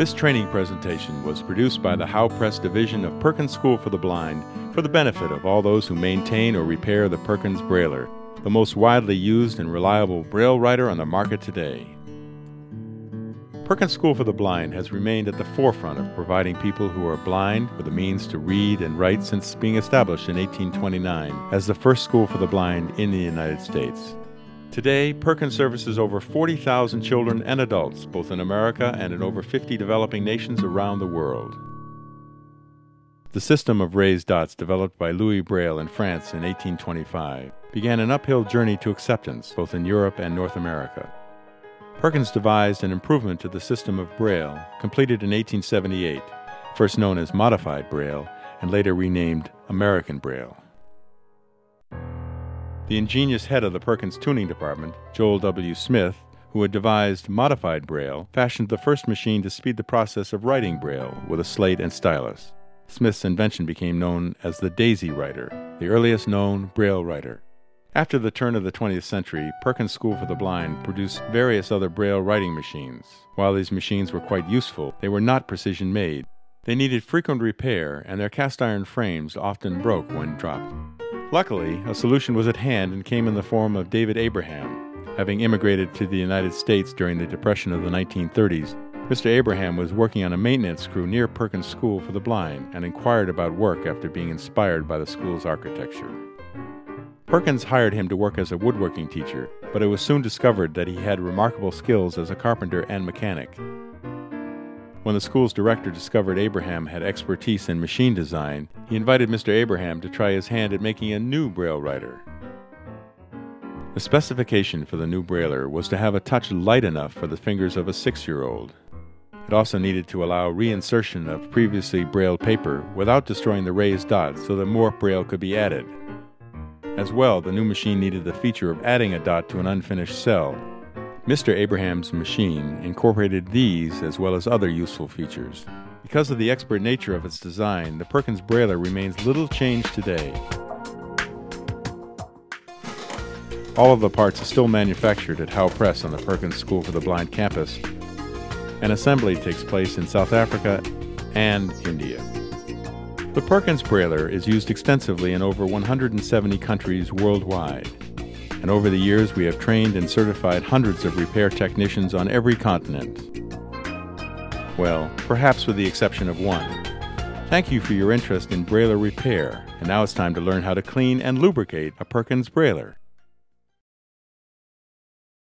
This training presentation was produced by the Howe Press Division of Perkins School for the Blind for the benefit of all those who maintain or repair the Perkins Brailler, the most widely used and reliable Braille writer on the market today. Perkins School for the Blind has remained at the forefront of providing people who are blind with the means to read and write since being established in 1829 as the first school for the blind in the United States. Today, Perkins services over 40,000 children and adults, both in America and in over 50 developing nations around the world. The system of raised dots developed by Louis Braille in France in 1825 began an uphill journey to acceptance, both in Europe and North America. Perkins devised an improvement to the system of Braille, completed in 1878, first known as Modified Braille and later renamed American Braille. The ingenious head of the Perkins tuning department, Joel W. Smith, who had devised Modified Braille, fashioned the first machine to speed the process of writing Braille with a slate and stylus. Smith's invention became known as the Daisy Writer, the earliest known Braille writer. After the turn of the 20th century, Perkins School for the Blind produced various other Braille writing machines. While these machines were quite useful, they were not precision-made. They needed frequent repair, and their cast-iron frames often broke when dropped. Luckily, a solution was at hand and came in the form of David Abraham. Having immigrated to the United States during the Depression of the 1930s, Mr. Abraham was working on a maintenance crew near Perkins School for the Blind and inquired about work after being inspired by the school's architecture. Perkins hired him to work as a woodworking teacher, but it was soon discovered that he had remarkable skills as a carpenter and mechanic. When the school's director discovered Abraham had expertise in machine design, he invited Mr. Abraham to try his hand at making a new Braille writer. The specification for the new Brailler was to have a touch light enough for the fingers of a 6-year-old. It also needed to allow reinsertion of previously brailled paper without destroying the raised dots so that more Braille could be added. As well, the new machine needed the feature of adding a dot to an unfinished cell. Mr. Abraham's machine incorporated these as well as other useful features. Because of the expert nature of its design, the Perkins Brailler remains little changed today. All of the parts are still manufactured at Howe Press on the Perkins School for the Blind campus, and assembly takes place in South Africa and India. The Perkins Brailler is used extensively in over 170 countries worldwide. And over the years, we have trained and certified hundreds of repair technicians on every continent. Well, perhaps with the exception of one. Thank you for your interest in Brailler repair, and now it's time to learn how to clean and lubricate a Perkins Brailler.